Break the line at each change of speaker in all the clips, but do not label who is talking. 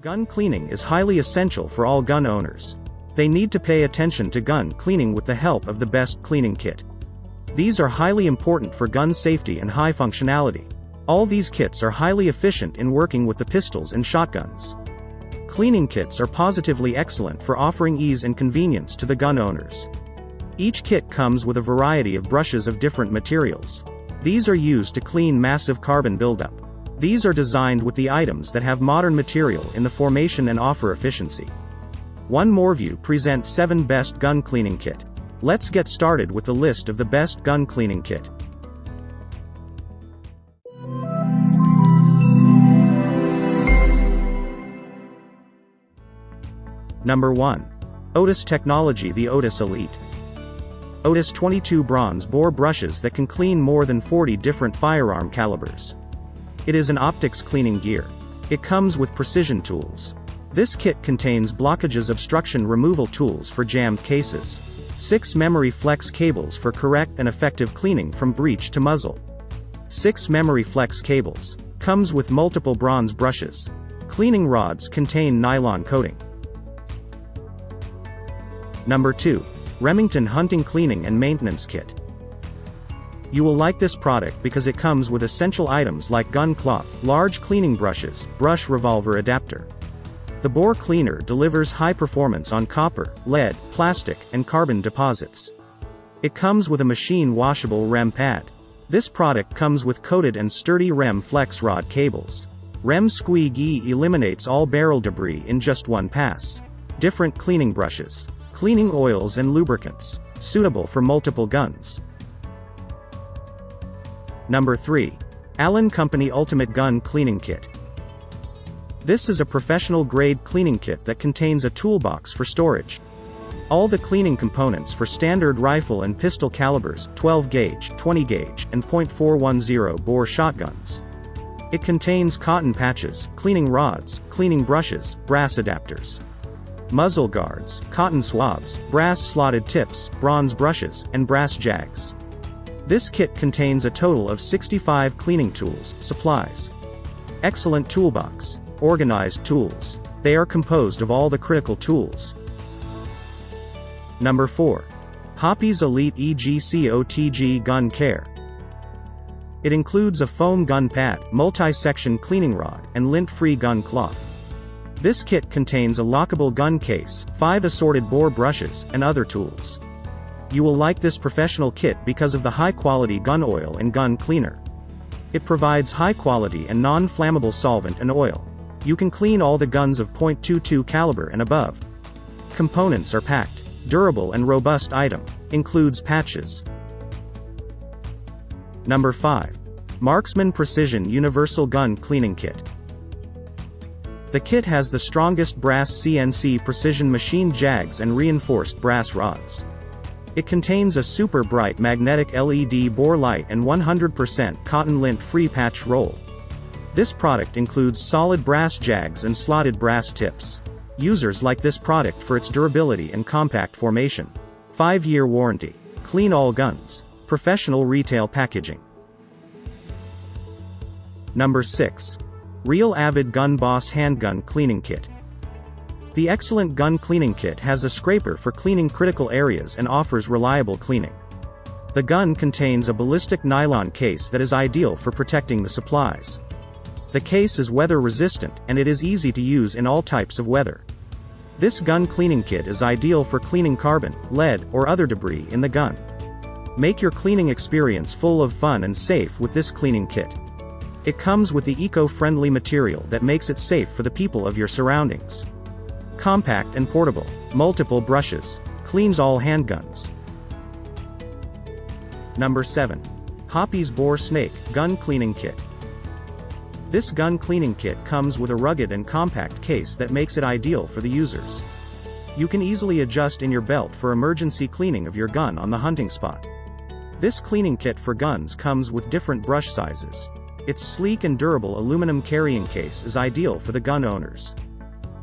Gun cleaning is highly essential for all gun owners. They need to pay attention to gun cleaning with the help of the best cleaning kit. These are highly important for gun safety and high functionality. All these kits are highly efficient in working with the pistols and shotguns. Cleaning kits are positively excellent for offering ease and convenience to the gun owners. Each kit comes with a variety of brushes of different materials. These are used to clean massive carbon buildup. These are designed with the items that have modern material in the formation and offer efficiency. One More View presents 7 best gun cleaning kit. Let's get started with the list of the best gun cleaning kit. Number 1. Otis Technology. The Otis Elite. Otis 22 bronze bore brushes that can clean more than 40 different firearm calibers. It is an optics cleaning gear. It comes with precision tools. This kit contains blockages obstruction removal tools for jammed cases. 6 memory flex cables for correct and effective cleaning from breech to muzzle. 6 memory flex cables. Comes with multiple bronze brushes. Cleaning rods contain nylon coating. Number 2. Remington Hunting Cleaning and Maintenance Kit. You will like this product because it comes with essential items like gun cloth, large cleaning brushes, brush revolver adapter. The bore cleaner delivers high performance on copper, lead, plastic, and carbon deposits. It comes with a machine washable rem pad. This product comes with coated and sturdy rem flex rod cables. Rem Squeegee eliminates all barrel debris in just one pass. Different cleaning brushes. Cleaning oils and lubricants. Suitable for multiple guns. Number 3. Allen Company Ultimate Gun Cleaning Kit. This is a professional-grade cleaning kit that contains a toolbox for storage. All the cleaning components for standard rifle and pistol calibers, 12 gauge, 20 gauge, and .410 bore shotguns. It contains cotton patches, cleaning rods, cleaning brushes, brass adapters, muzzle guards, cotton swabs, brass slotted tips, bronze brushes, and brass jags. This kit contains a total of 65 cleaning tools, supplies. Excellent toolbox. Organized tools. They are composed of all the critical tools. Number 4. Hoppe's Elite EGCOTG Gun Care. It includes a foam gun pad, multi-section cleaning rod, and lint-free gun cloth. This kit contains a lockable gun case, 5 assorted bore brushes, and other tools. You will like this professional kit because of the high-quality gun oil and gun cleaner. It provides high-quality and non-flammable solvent and oil. You can clean all the guns of .22 caliber and above. Components are packed. Durable and robust item. Includes patches. Number 5. Marksman Precision Universal Gun Cleaning Kit. The kit has the strongest brass CNC precision machined jags and reinforced brass rods. It contains a super bright magnetic LED bore light and 100% cotton lint-free patch roll. This product includes solid brass jags and slotted brass tips. Users like this product for its durability and compact formation. 5-year warranty. Clean all guns. Professional retail packaging. Number 6. Real Avid Gun Boss Handgun Cleaning Kit. The excellent gun cleaning kit has a scraper for cleaning critical areas and offers reliable cleaning. The gun contains a ballistic nylon case that is ideal for protecting the supplies. The case is weather resistant, and it is easy to use in all types of weather. This gun cleaning kit is ideal for cleaning carbon, lead, or other debris in the gun. Make your cleaning experience full of fun and safe with this cleaning kit. It comes with the eco-friendly material that makes it safe for the people of your surroundings. Compact and portable. Multiple brushes. Cleans all handguns. Number 7. Hoppe's Bore Snake Gun Cleaning Kit. This gun cleaning kit comes with a rugged and compact case that makes it ideal for the users. You can easily adjust in your belt for emergency cleaning of your gun on the hunting spot. This cleaning kit for guns comes with different brush sizes. Its sleek and durable aluminum carrying case is ideal for the gun owners.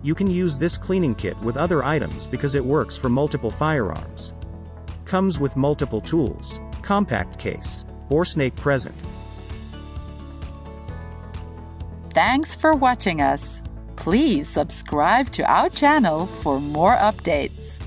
You can use this cleaning kit with other items because it works for multiple firearms. Comes with multiple tools. Compact case. Bore snake present.
Thanks for watching us. Please subscribe to our channel for more updates.